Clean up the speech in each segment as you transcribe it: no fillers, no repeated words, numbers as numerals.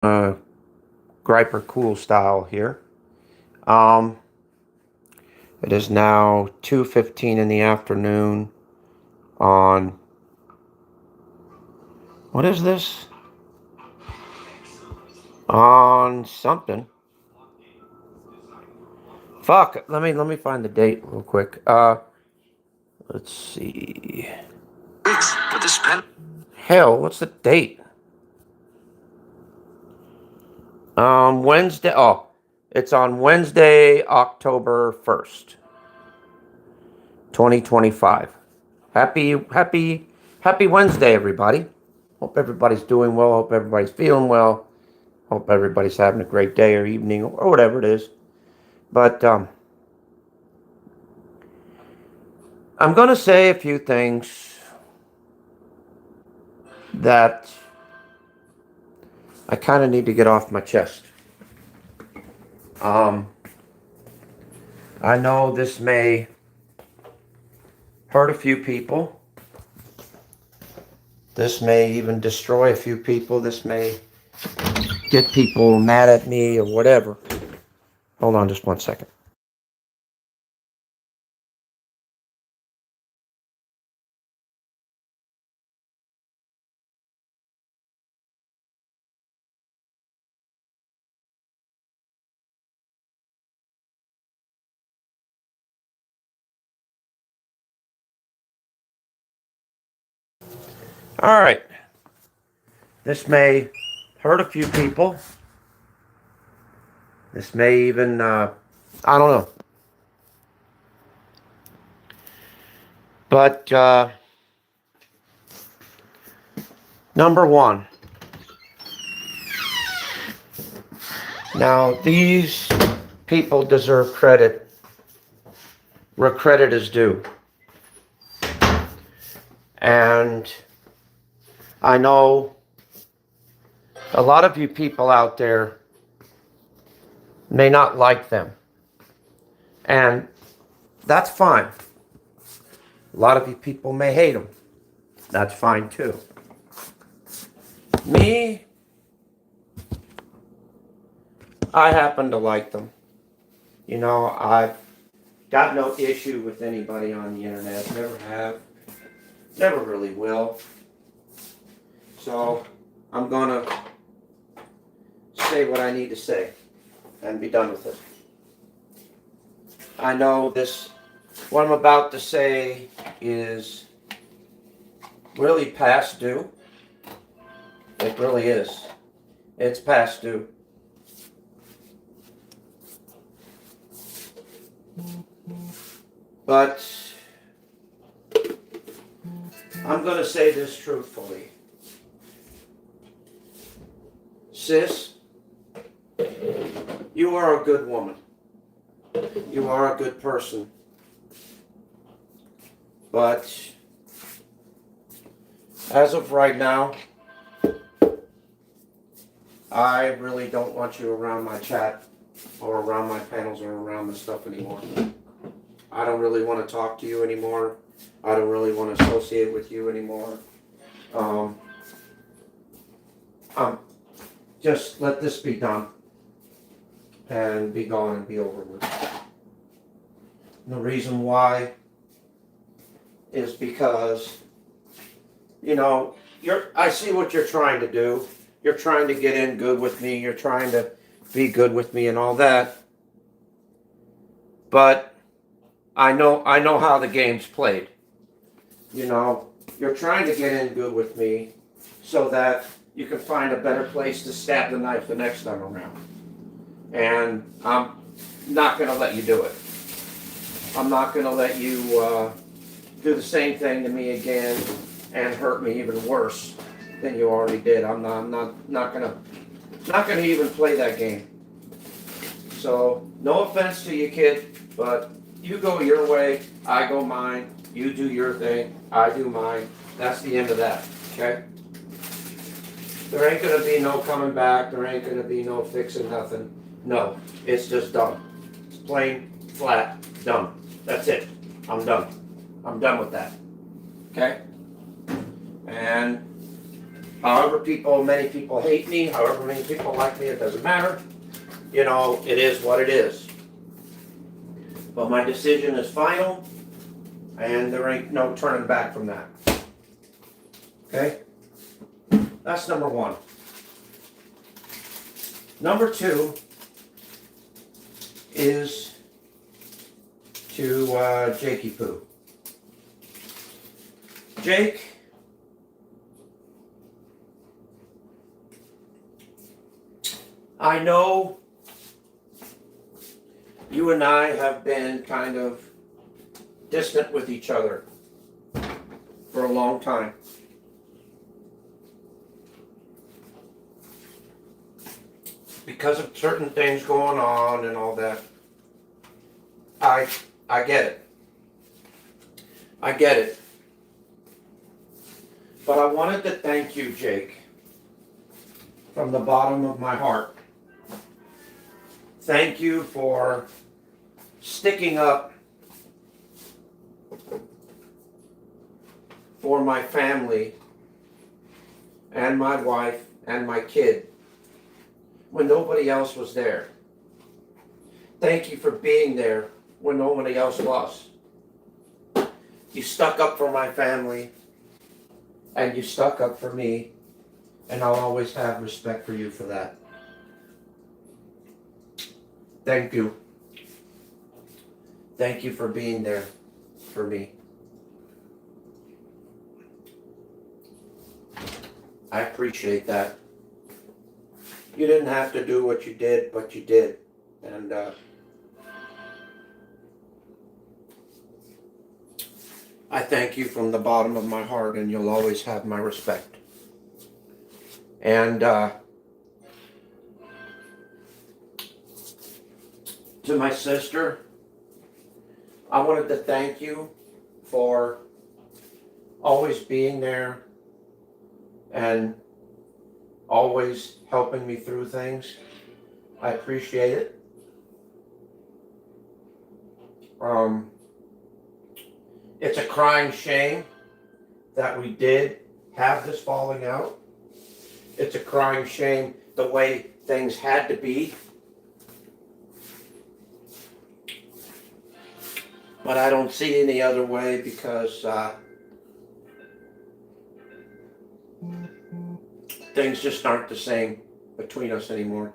Griper Cool style here. Um, it is now 2:15 in the afternoon on, what is this? On something. Fuck. Let me find the date real quick. Let's see. But this pen. Hell, what's the date? Wednesday. Oh, it's on Wednesday, October 1st, 2025. Happy Wednesday, everybody. Hope everybody's doing well. Hope everybody's feeling well. Hope everybody's having a great day or evening or whatever it is. But I'm going to say a few things that I kind of need to get off my chest. Um, I know this may hurt a few people. This may even destroy a few people. This may get people mad at me or whatever. Hold on just 1 second. All right. This may hurt a few people. This may even, I don't know. But number one, now these people deserve credit where credit is due. And I know a lot of you people out there may not like them. And that's fine. A lot of you people may hate them. That's fine too. Me, I happen to like them. You know, I've got no issue with anybody on the internet. Never have. Never really will. So I'm gonna say what I need to say and be done with it. I know what I'm about to say is really past due. It really is. It's past due. But I'm going to say this truthfully. Sis, you are a good woman. You are a good person. But as of right now, I really don't want you around my chat or around my panels or around this stuff anymore. I don't really want to talk to you anymore. I don't really want to associate with you anymore. Um, just let this be done and be gone and be over with. And the reason why is because, you know, I see what you're trying to do. You're trying to get in good with me. You're trying to be good with me and all that. But I know how the game's played. You know, you're trying to get in good with me so that you can find a better place to stab the knife the next time around. And I'm not going to let you do it. I'm not going to let you do the same thing to me again and hurt me even worse than you already did. I'm not going to even play that game. So no offense to you, kid, but you go your way, I go mine. You do your thing, I do mine. That's the end of that. Okay? There ain't gonna be no coming back. There ain't gonna be no fixing nothing. No, it's just done. It's plain, flat, done. That's it. I'm done. I'm done with that. Okay? And Many people hate me, however many people like me, it doesn't matter. You know, it is what it is. But my decision is final, and there ain't no turning back from that. Okay? That's number one. Number two is to Jakey Poo. Jake, I know you and I have been kind of distant with each other for a long time. Because of certain things going on and all that. I get it. I get it. But I wanted to thank you, Jake, from the bottom of my heart. Thank you for sticking up for my family and my wife and my kid when nobody else was there. Thank you for being there when nobody else was. You stuck up for my family, and you stuck up for me, and I'll always have respect for you for that. Thank you. Thank you for being there for me. I appreciate that. You didn't have to do what you did, but you did. And I thank you from the bottom of my heart, and you'll always have my respect. And to my sister, I wanted to thank you for always being there and always helping me through things. I appreciate it. It's a crying shame that we did have this falling out. It's a crying shame the way things had to be. But I don't see any other way because things just aren't the same between us anymore.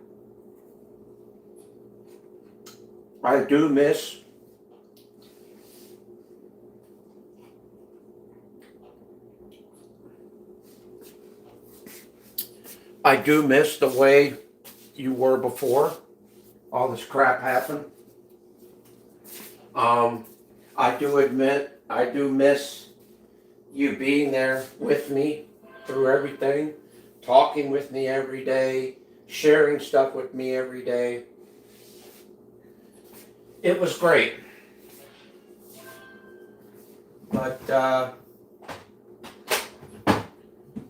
I do miss the way you were before all this crap happened. I do admit, I do miss you being there with me through everything, talking with me every day, sharing stuff with me every day. It was great. But,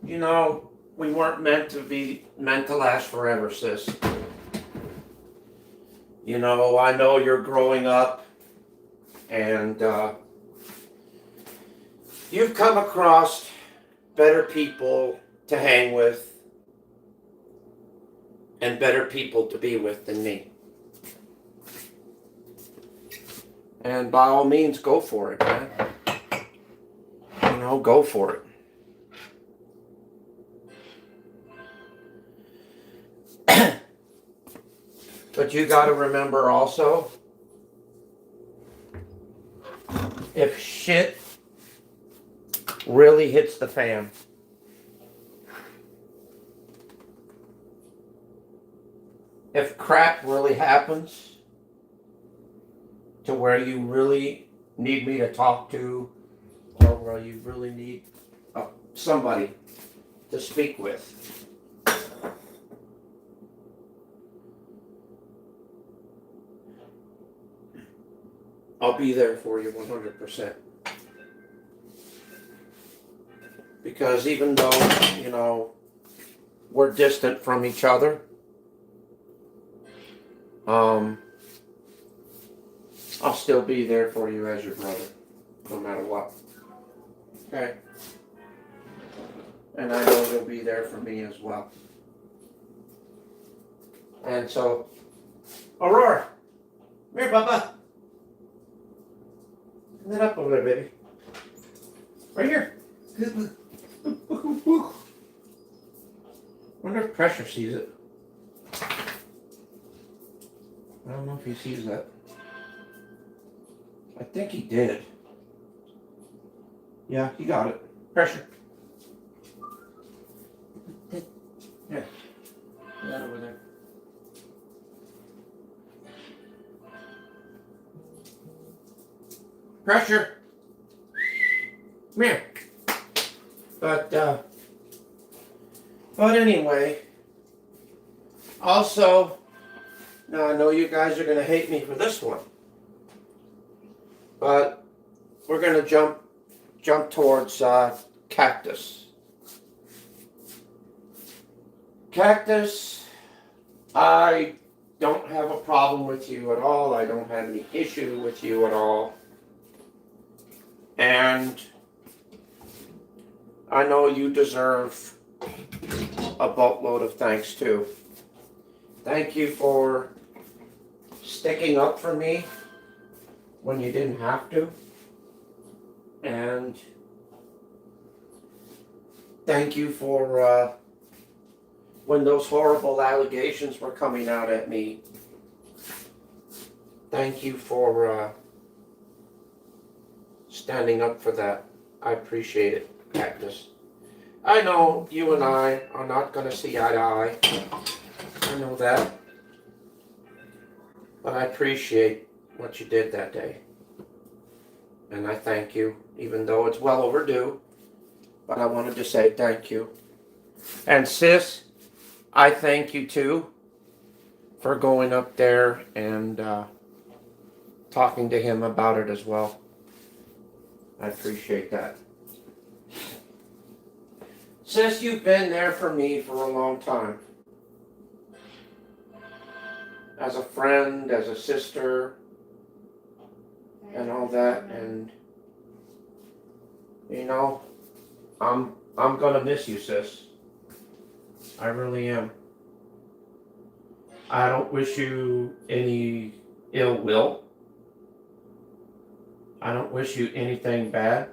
you know, we weren't meant to last forever, sis. You know, I know you're growing up, and you've come across better people to hang with and better people to be with than me. And by all means, go for it, man. You know, go for it. But you got to remember also, if shit really hits the fan, if crap really happens to where you really need me to talk to, or where you really need somebody to speak with, I'll be there for you 100%. Because even though, you know, we're distant from each other, I'll still be there for you as your brother, no matter what. Okay? And I know you'll be there for me as well. And so, Aurora, come here, Bubba. Stand up over there, baby. Right here. Wonder if Pressure sees it. I don't know if he sees that. I think he did. Yeah, he got it. Pressure. Yeah. Put that over there. Pressure. Come here. But anyway, also, now I know you guys are going to hate me for this one, but we're going to jump towards Cactus. Cactus, I don't have a problem with you at all. I don't have any issue with you at all. And I know you deserve a boatload of thanks too. Thank you for sticking up for me when you didn't have to. And thank you for when those horrible allegations were coming out at me. Thank you for standing up for that. I appreciate it, Cactus. I know you and I are not going to see eye to eye. I know that. But I appreciate what you did that day. And I thank you, even though it's well overdue. But I wanted to say thank you. And sis, I thank you too for going up there and talking to him about it as well. I appreciate that. Sis, you've been there for me for a long time. As a friend, as a sister, and all that, and you know, I'm gonna miss you, sis. I really am. I don't wish you any ill will. I don't wish you anything bad.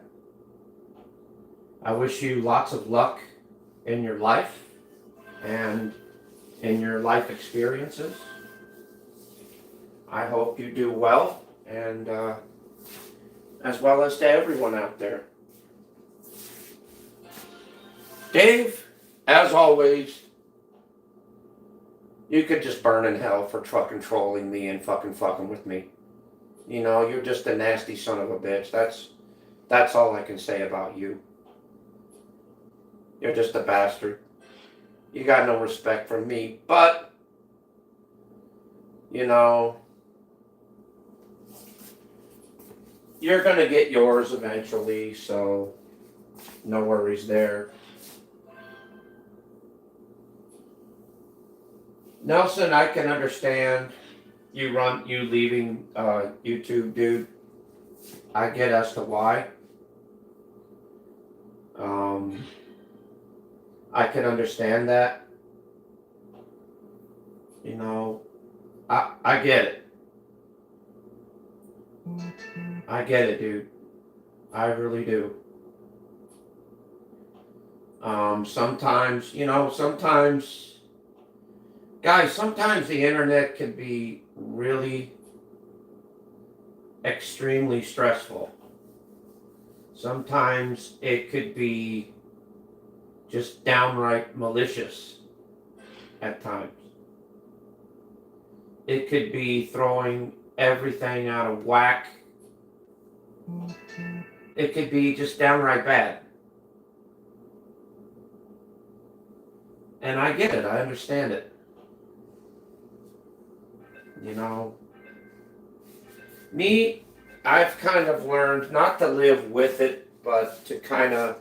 I wish you lots of luck in your life and in your life experiences. I hope you do well, and as well as to everyone out there. Dave, as always, you could just burn in hell for fucking trolling me and fucking with me. You know, you're just a nasty son of a bitch. That's all I can say about you. You're just a bastard. You got no respect for me, but, you know, you're gonna get yours eventually, so no worries there. Nelson, I can understand you leaving YouTube, dude. I get as to why. I can understand that. You know, I get it. I get it, dude. I really do. Sometimes, you know, guys, sometimes the internet can be really extremely stressful. Sometimes it could be just downright malicious at times. It could be throwing everything out of whack. It could be just downright bad. And I get it, I understand it. You know, me, I've kind of learned not to live with it, but to kind of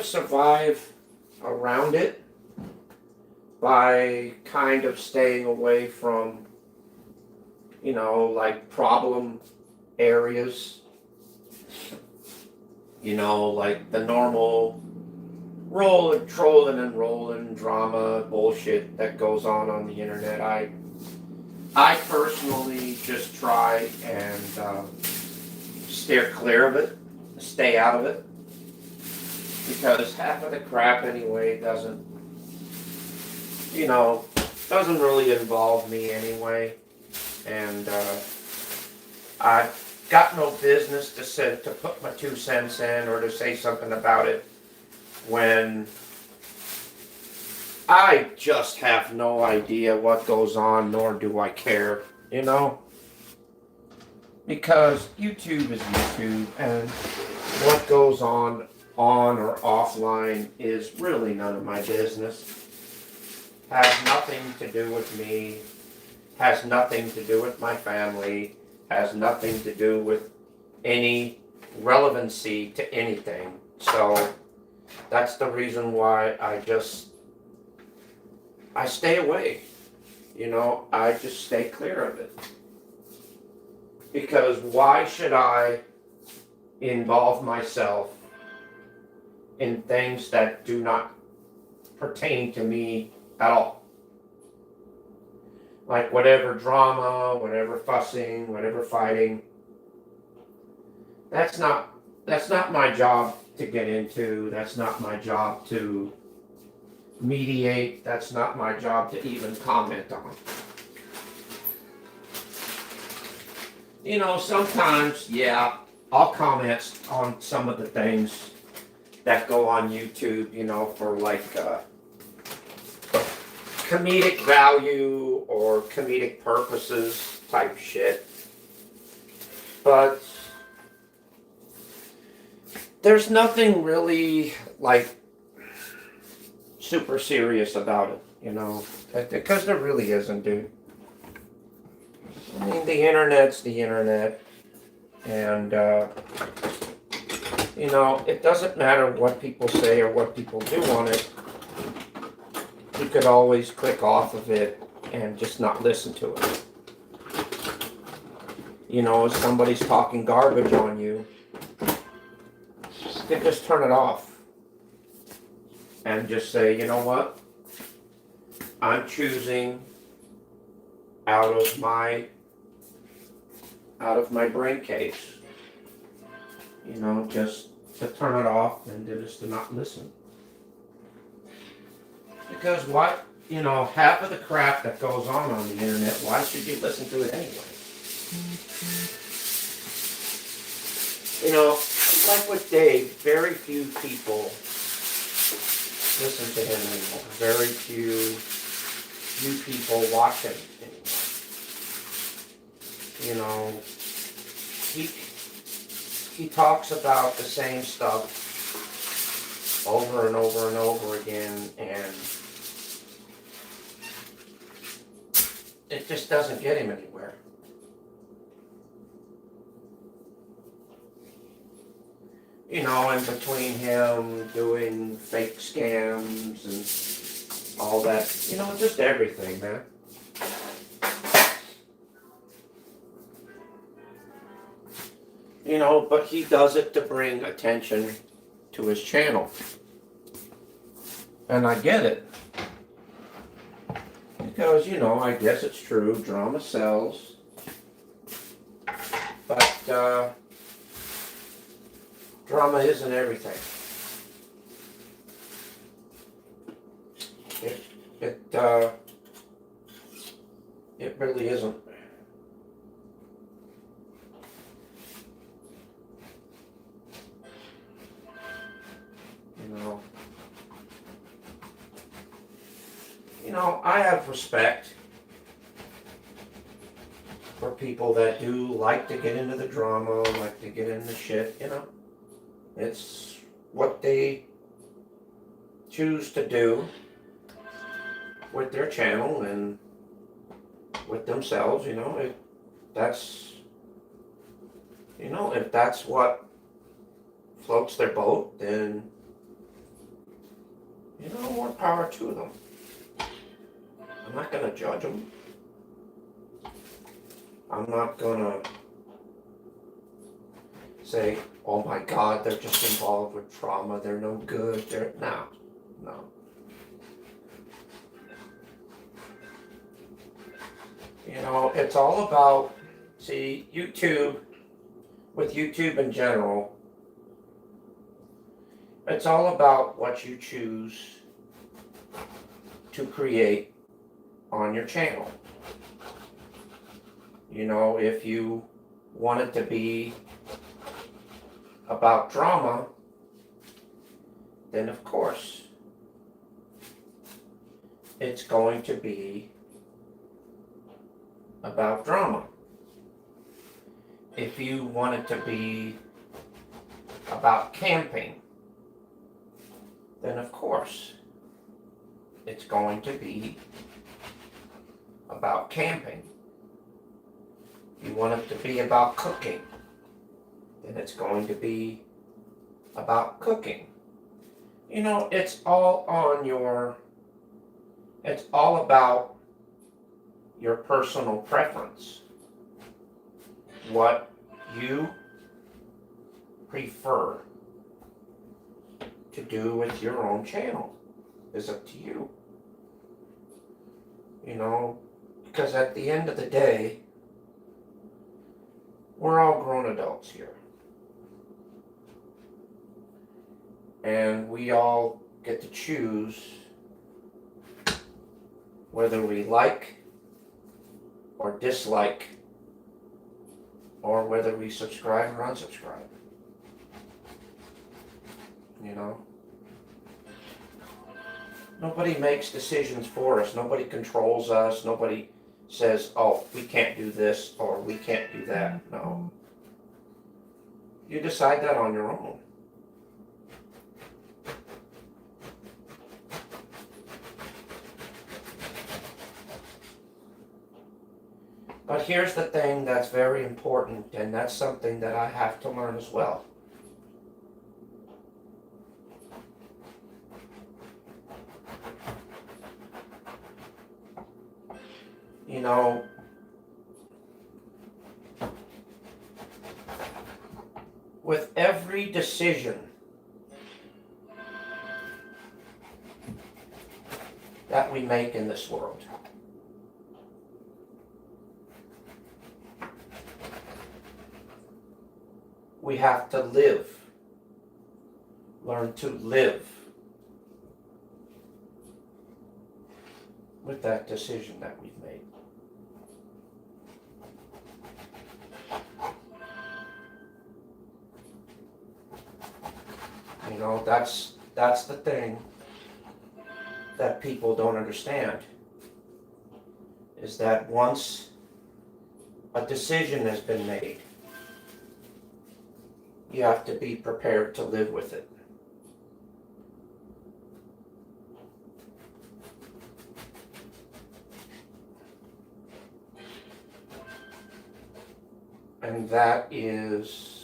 survive around it by kind of staying away from, you know, like problem areas. You know, like the normal trolling and rolling drama bullshit that goes on the internet. I personally just try and steer clear of it, stay out of it, because half of the crap anyway doesn't really involve me anyway, and I've got no business to put my 2 cents in or to say something about it when I just have no idea what goes on, nor do I care, because YouTube is YouTube, and what goes on or offline is really none of my business. Has nothing to do with me, has nothing to do with my family, has nothing to do with any relevancy to anything. So that's the reason why I stay away. I just stay clear of it. Because why should I involve myself in things that do not pertain to me at all? Like whatever drama, whatever fussing, whatever fighting. That's not my job to get into. That's not my job to mediate. That's not my job to even comment on. Sometimes, yeah, I'll comment on some of the things that go on YouTube, for like comedic value or comedic purposes type shit. But there's nothing really like super serious about it, because there really isn't, dude. I mean, the internet's the internet, and it doesn't matter what people say or what people do on it. You could always click off of it and just not listen to it. If somebody's talking garbage on you, you could just turn it off and just say, you know what? I'm choosing out of my brain case, just to turn it off and just to not listen. Because half of the crap that goes on the internet, why should you listen to it anyway? Like with Dave, very few people listen to him anymore. Very few people watch him anymore. He talks about the same stuff over and over and over again, and it just doesn't get him anywhere. In between him doing fake scams and all that, just everything, man. But he does it to bring attention to his channel. And I get it. Because, I guess it's true, drama sells. But, drama isn't everything. It really isn't. I have respect for people that do like to get into the drama, like to get into shit, It's what they choose to do with their channel and with themselves, if that's what floats their boat, then more power to them. I'm not gonna judge them. I'm not gonna say, oh my God, they're just involved with trauma, they're no good, no. No. You know, it's all about, see, YouTube, with YouTube in general, it's all about what you choose to create on your channel. You know, if you want it to be about drama, then of course it's going to be about drama. If you want it to be about camping, then of course it's going to be about camping. If you want it to be about cooking, then it's going to be about cooking. You know, it's all about your personal preference. What you prefer to do with your own channel is up to you. You know, because at the end of the day, we're all grown adults here. And we all get to choose whether we like or dislike, or whether we subscribe or unsubscribe. You know? Nobody makes decisions for us. Nobody controls us. Nobody says, oh, we can't do this or we can't do that. No. You decide that on your own. But here's the thing that's very important, and that's something that I have to learn as well. You know, with every decision that we make in this world, we have to learn to live with that decision that we've made. You know, that's the thing that people don't understand, is that once a decision has been made, you have to be prepared to live with it. And that is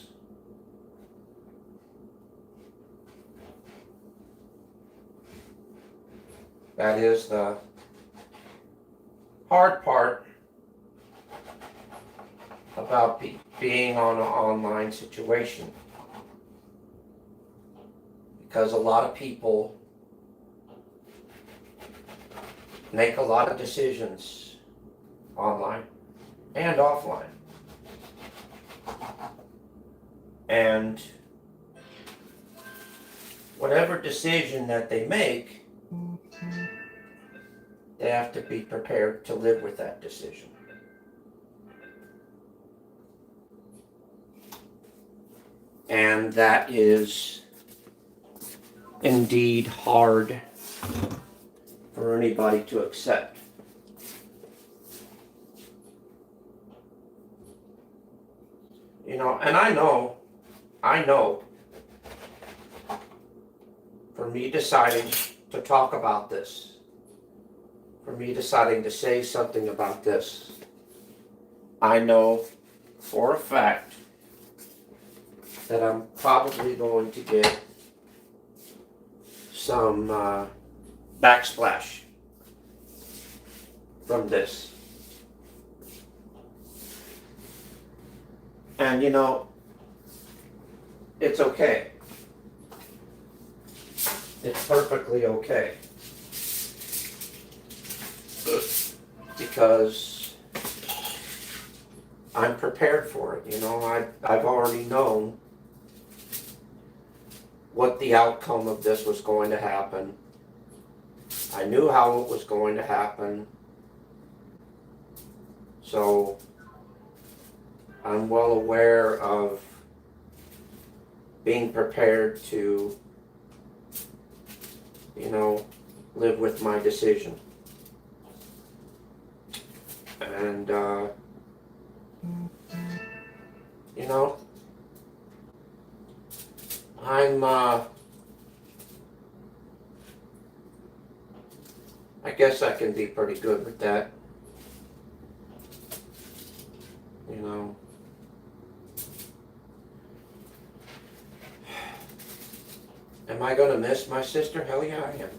the hard part about being on an online situation. Because a lot of people make a lot of decisions online and offline. And whatever decision that they make, they have to be prepared to live with that decision. And that is indeed hard for anybody to accept. You know, and I know, for me deciding to talk about this, for me deciding to say something about this, I know for a fact that I'm probably going to get some backsplash from this. And you know, it's okay. it's perfectly okay. Because I'm prepared for it. You know, I've already known what the outcome of this was going to happen. I knew how it was going to happen. So I'm well aware of being prepared to, you know, live with my decision. And, you know, I guess I can be pretty good with that. You know. Am I gonna miss my sister? Hell yeah, I am.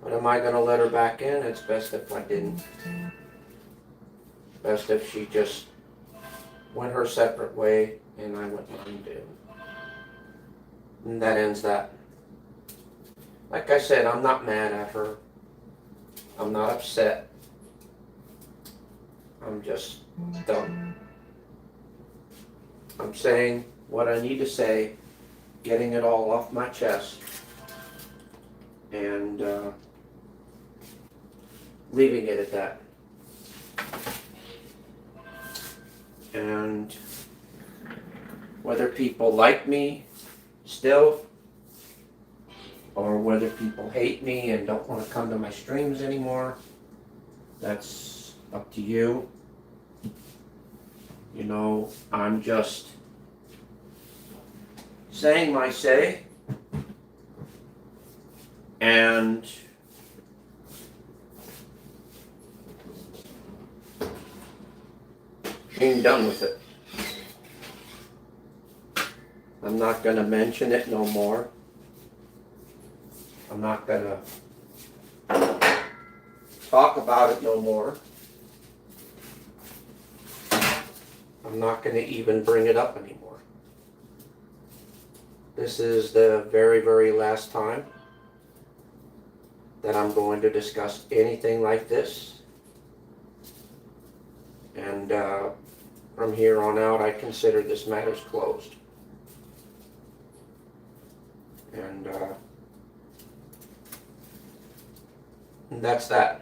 But am I gonna let her back in? It's best if I didn't. Best if she just went her separate way and I went mine too. And that ends that. Like I said, I'm not mad at her. I'm not upset. I'm just done. I'm saying what I need to say, getting it all off my chest, and leaving it at that. And whether people like me still, or whether people hate me and don't want to come to my streams anymore, that's up to you. You know, I'm just saying my say, and being done with it. I'm not going to mention it no more. I'm not going to talk about it no more. I'm not going to even bring it up anymore. This is the very, very last time that I'm going to discuss anything like this. And from here on out, I consider this matter's closed. And that's that.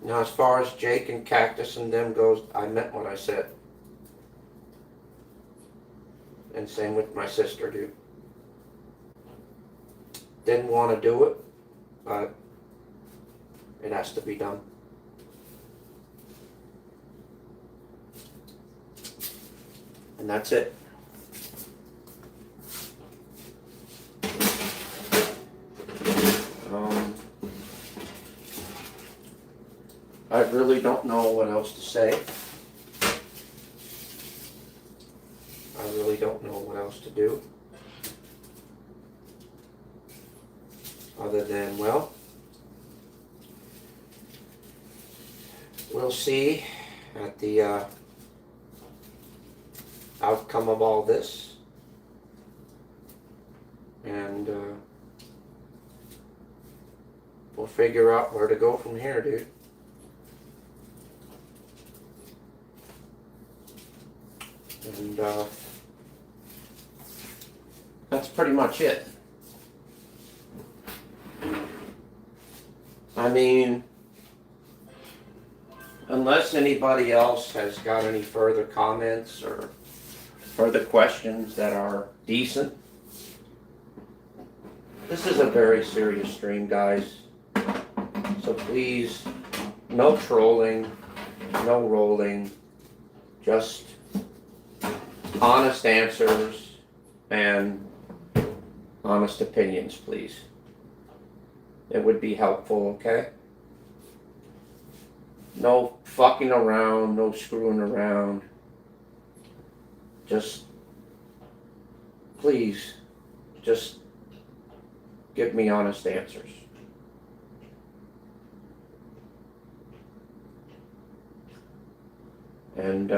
Now, as far as Jake and Cactus and them goes, I meant what I said. And same with my sister, dude. Didn't want to do it, but it has to be done. And that's it. I really don't know what else to say. I really don't know what else to do. Other than, well, we'll see at the outcome of all this. And we'll figure out where to go from here, dude. And that's pretty much it. I mean, unless anybody else has got any further comments or further questions that are decent, this is a very serious stream, guys. So please, no trolling, no rolling, just honest answers and honest opinions, please. It would be helpful, okay? No fucking around, no screwing around. Just, please, just give me honest answers. And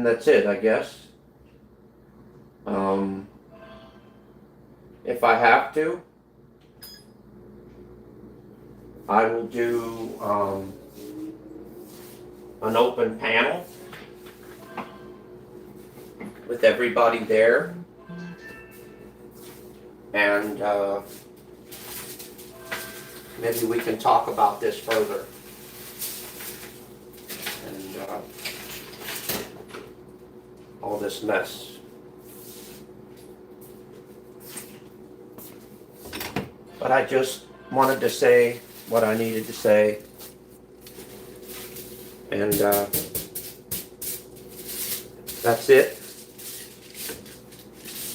that's it, I guess. If I have to, I will do an open panel with everybody there, and maybe we can talk about this further. And all this mess. But I just wanted to say what I needed to say. And that's it.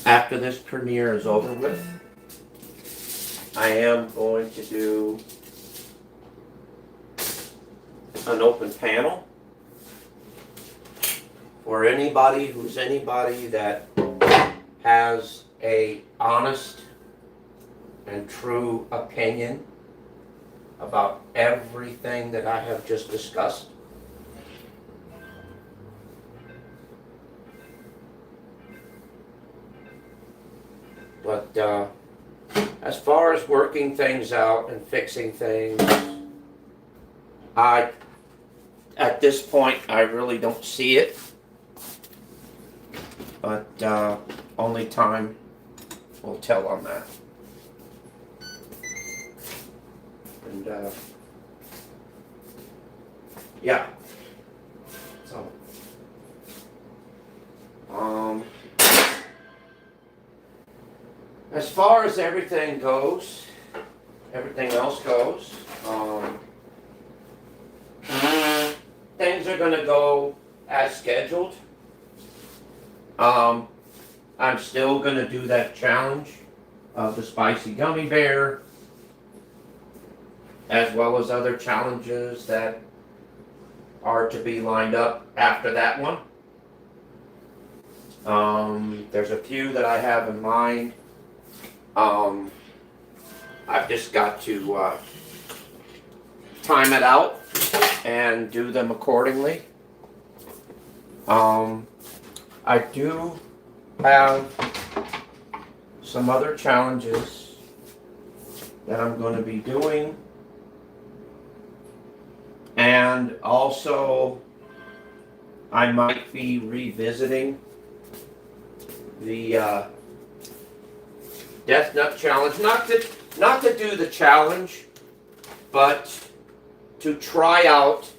After this premiere is over with, I am going to do an open panel for anybody that has a honest and true opinion about everything that I have just discussed. But as far as working things out and fixing things, at this point, I really don't see it. But only time will tell on that. And yeah. So as far as everything else goes, things are going to go as scheduled. I'm still going to do that challenge of the spicy gummy bear, as well as other challenges that are to be lined up after that one. There's a few that I have in mind. I've just got to time it out and do them accordingly. I do have some other challenges that I'm going to be doing, and also I might be revisiting the Death Nut Challenge. Not to do the challenge, but to try out.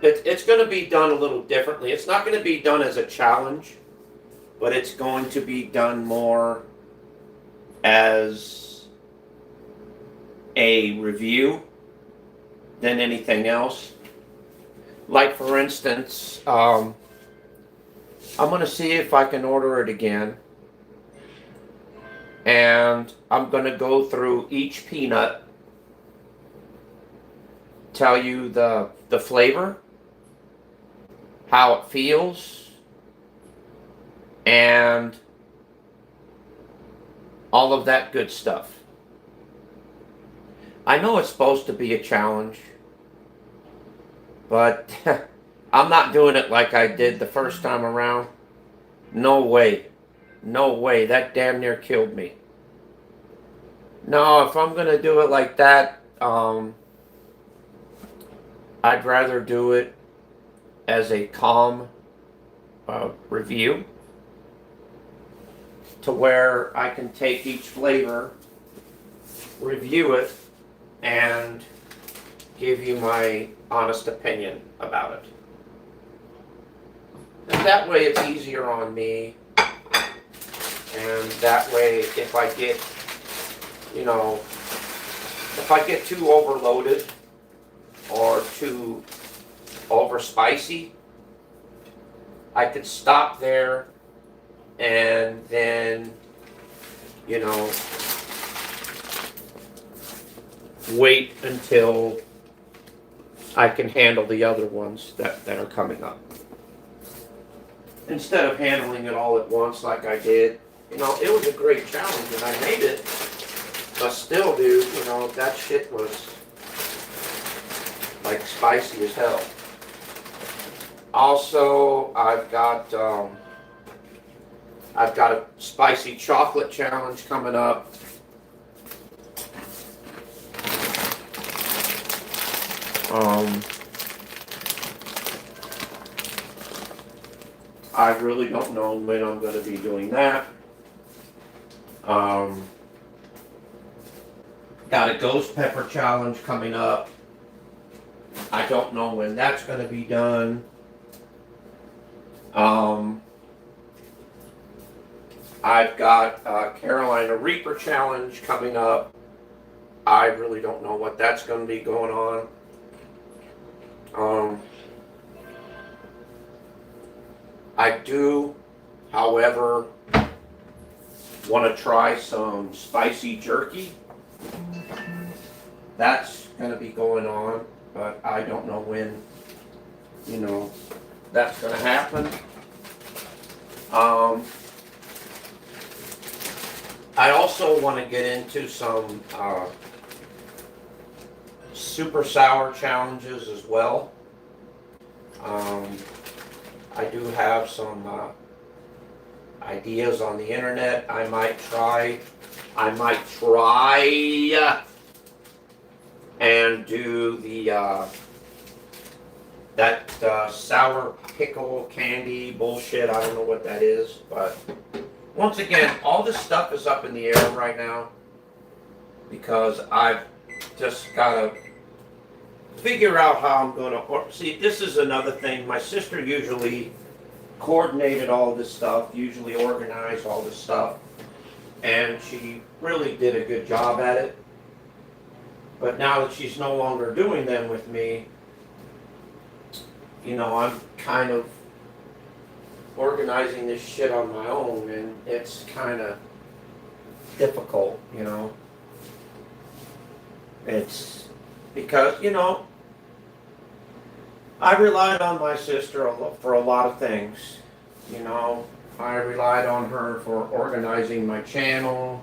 It's going to be done a little differently. It's not going to be done as a challenge, but it's going to be done more as a review than anything else. Like, for instance, I'm going to see if I can order it again. And I'm going to go through each peanut, tell you the flavor, how it feels, and all of that good stuff. I know it's supposed to be a challenge, but I'm not doing it like I did the first time around. No way. No way. That damn near killed me. No, if I'm going to do it like that, I'd rather do it as a calm review, to where I can take each flavor, review it, and give you my honest opinion about it. And that way it's easier on me, and that way if I get, if I get too overloaded or too over spicy, I could stop there and then, wait until I can handle the other ones that are coming up. Instead of handling it all at once like I did. It was a great challenge and I made it. But still, dude, you know, that shit was like spicy as hell. Also, I've got a spicy chocolate challenge coming up. I really don't know when I'm going to be doing that. Got a ghost pepper challenge coming up. I don't know when that's going to be done. I've got a Carolina Reaper challenge coming up. I really don't know what that's going to be going on. I do, however, want to try some spicy jerky. That's going to be going on, but I don't know when, you know, that's going to happen. I also want to get into some super sour challenges as well. I do have some ideas on the internet. I might try and do the that sour pickle candy bullshit. I don't know what that is, but once again, all this stuff is up in the air right now because I've just got to figure out how I'm going to... See, this is another thing. My sister usually coordinated all this stuff, usually organized all this stuff, and she really did a good job at it. But now that she's no longer doing them with me, you know, I'm kind of organizing this shit on my own, and it's kind of difficult, you know. It's because, you know, I relied on my sister for a lot of things. You know, I relied on her for organizing my channel.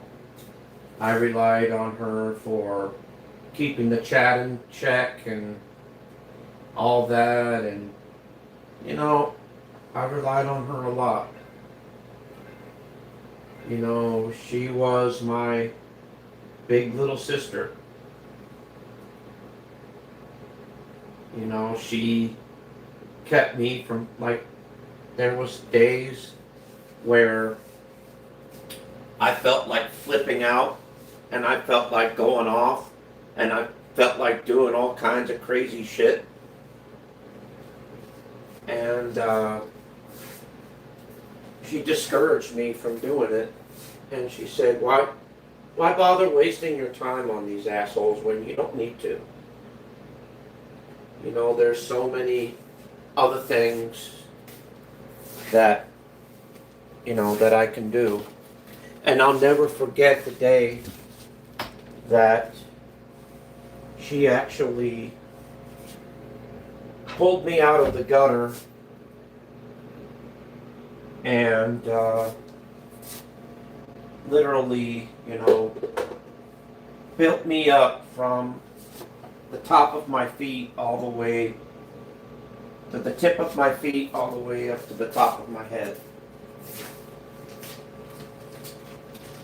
I relied on her for keeping the chat in check and all that, and you know, I relied on her a lot. You know, she was my big little sister. You know, she kept me from, like, there was days where I felt like flipping out, and I felt like going off, and I felt like doing all kinds of crazy shit. And she discouraged me from doing it. And she said, why bother wasting your time on these assholes when you don't need to? You know, there's so many other things that, you know, that I can do. And I'll never forget the day that she actually pulled me out of the gutter and literally, you know, built me up from the top of my feet all the way to the tip of my feet all the way up to the top of my head.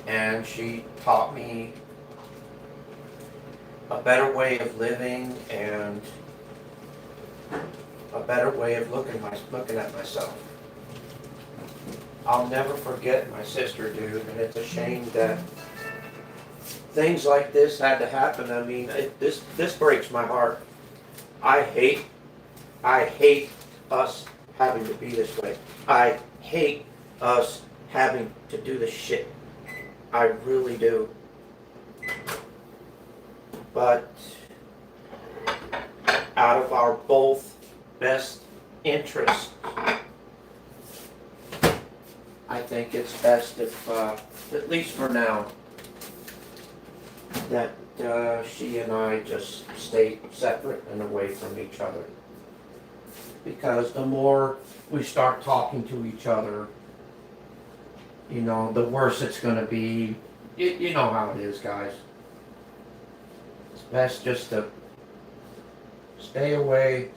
And she taught me a better way of living and a better way of looking at myself. I'll never forget my sister, dude, and it's a shame that things like this had to happen. I mean, this breaks my heart. I hate us having to be this way. I hate us having to do this shit. I really do. But out of our both best interests, I think it's best if, at least for now, that she and I just stay separate and away from each other. Because the more we start talking to each other, you know, the worse it's going to be. You know how it is, guys. best just to stay away,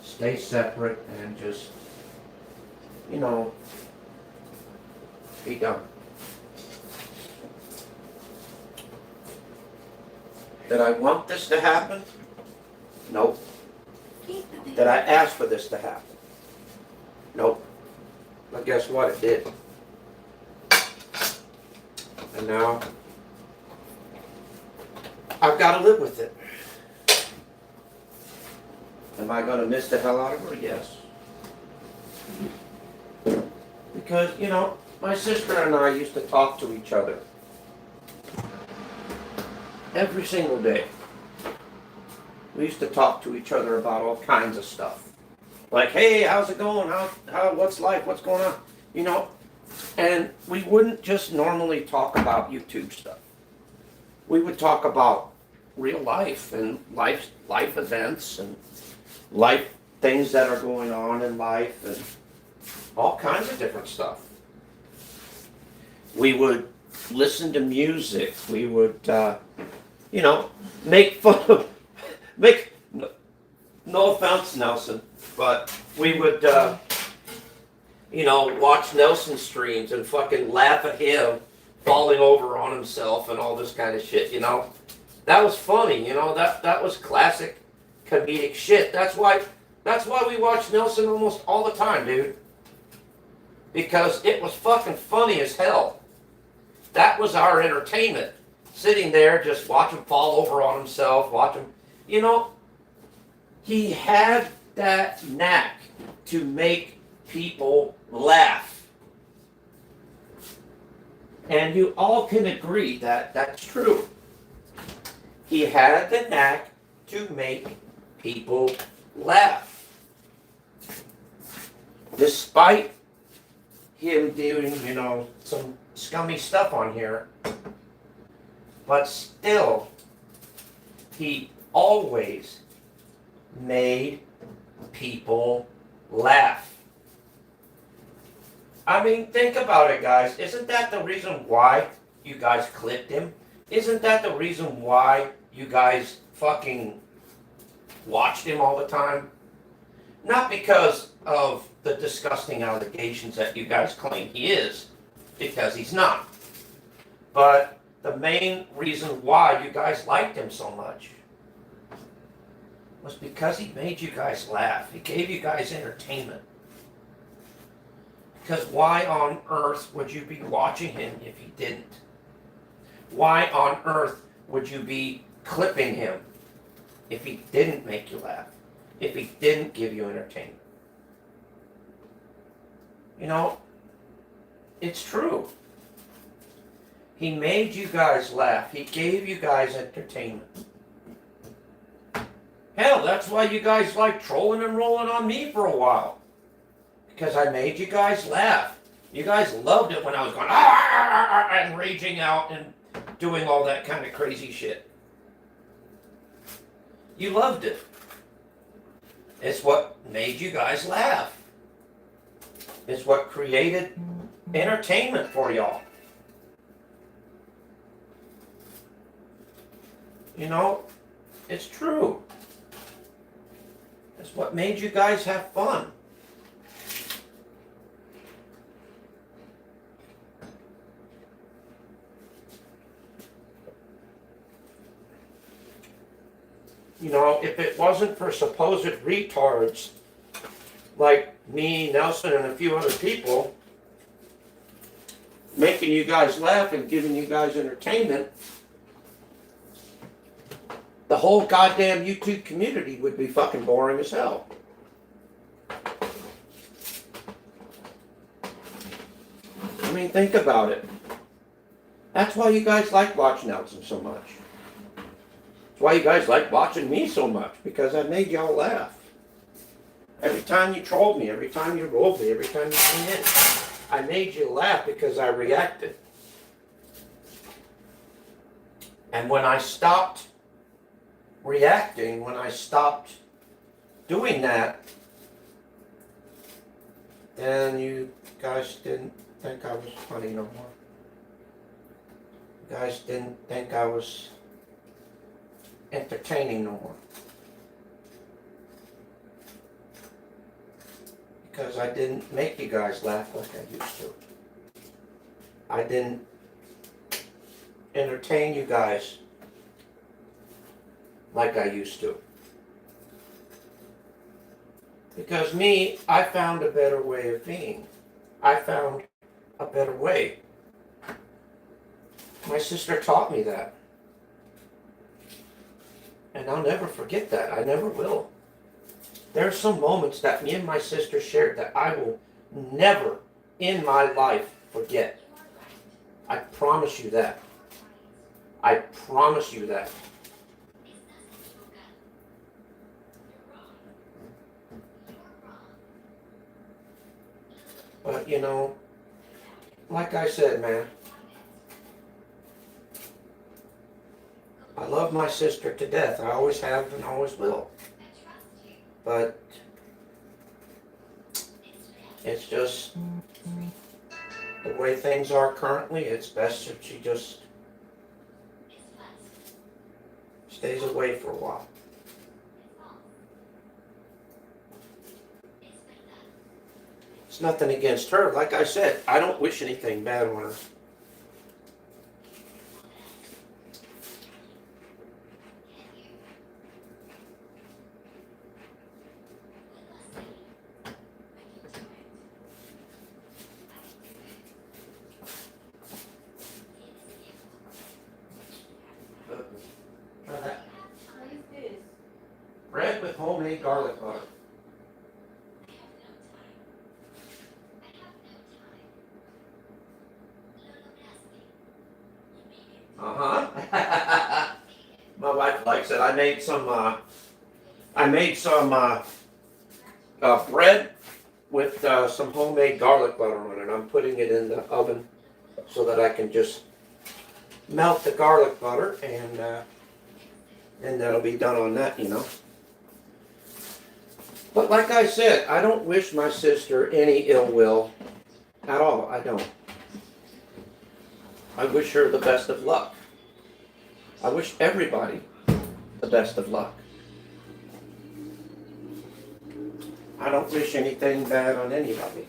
stay separate, and just, you know, be done. Did I want this to happen? Nope. Did I ask for this to happen? Nope. But guess what? It did. And now, I've got to live with it. Am I going to miss the hell out of her? Yes. Because, you know, my sister and I used to talk to each other every single day. We used to talk to each other about all kinds of stuff. Like, hey, how's it going? What's life? What's going on? You know? And we wouldn't just normally talk about YouTube stuff. We would talk about real life and life events and life things that are going on in life and all kinds of different stuff. We would listen to music. We would, you know, make fun of, no offense, Nelson, but we would, you know, watch Nelson streams and fucking laugh at him falling over on himself and all this kind of shit, you know. That was funny, you know, that was classic comedic shit. That's why we watch Nelson almost all the time, dude. Because it was fucking funny as hell. That was our entertainment. Sitting there, just watch him fall over on himself, watch him, you know, he had that knack to make people laugh. And you all can agree that that's true. He had the knack to make people laugh. Despite him doing, you know, some scummy stuff on here, but still, he always made people laugh. I mean, think about it, guys. Isn't that the reason why you guys clipped him? Isn't that the reason why you guys fucking watched him all the time? Not because of the disgusting allegations that you guys claim he is, because he's not. But the main reason why you guys liked him so much was because he made you guys laugh. He gave you guys entertainment. Because why on earth would you be watching him if he didn't? Why on earth would you be clipping him if he didn't make you laugh? If he didn't give you entertainment? You know, it's true. He made you guys laugh. He gave you guys entertainment. Hell, that's why you guys like trolling and rolling on me for a while. Because I made you guys laugh. You guys loved it when I was going and raging out and doing all that kind of crazy shit. You loved it. It's what made you guys laugh. It's what created entertainment for y'all. You know, it's true. It's what made you guys have fun. You know, if it wasn't for supposed retards like me, Nelson, and a few other people making you guys laugh and giving you guys entertainment, the whole goddamn YouTube community would be fucking boring as hell. I mean, think about it. That's why you guys like watching Nelson so much. That's why you guys like watching me so much, because I made y'all laugh. Every time you trolled me, every time you rolled me, every time you came in, I made you laugh because I reacted. And when I stopped reacting, when I stopped doing that, then you guys didn't think I was funny no more. You guys didn't think I was entertaining no more. Because I didn't make you guys laugh like I used to. I didn't entertain you guys like I used to. Because me, I found a better way of being. I found a better way. My sister taught me that. And I'll never forget that. I never will. There are some moments that me and my sister shared that I will never in my life forget. I promise you that. I promise you that. But you know, like I said, man, I love my sister to death. I always have and always will. But it's just the way things are currently. It's best if she just stays away for a while. It's nothing against her. Like I said, I don't wish anything bad on her. Try that. What is this? Bread with homemade garlic butter. Uh-huh. My wife likes it. I made some bread with some homemade garlic butter on it. I'm putting it in the oven so that I can just melt the garlic butter, and that'll be done on that, you know. But like I said, I don't wish my sister any ill will at all. I don't. I wish her the best of luck. I wish everybody the best of luck. I don't wish anything bad on anybody.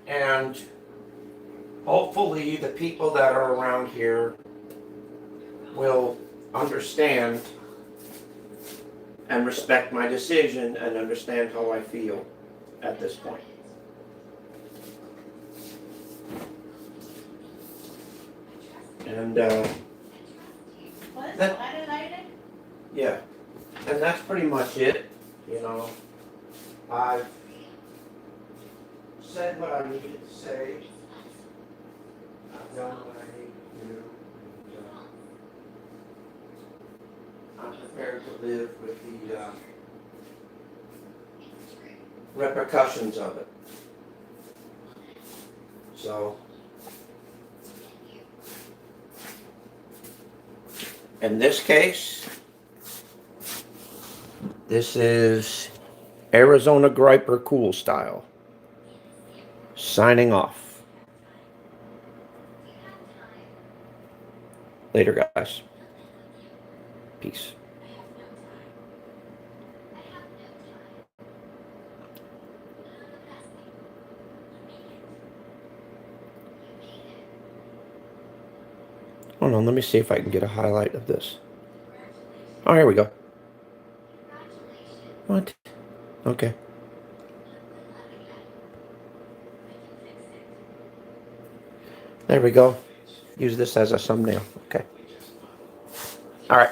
And hopefully the people that are around here will understand and respect my decision and understand how I feel at this point. And What? That- Highlighted? yeah, and that's pretty much it. You know, I've said what I needed to say. I've done what I need to do. And, I'm prepared to live with the repercussions of it. So, in this case, this is Arizona Griper Cool Style. Signing off. Later, guys. Peace. Hold on, let me see if I can get a highlight of this. Oh, here we go. What? Okay. There we go. Use this as a thumbnail. Okay. All right.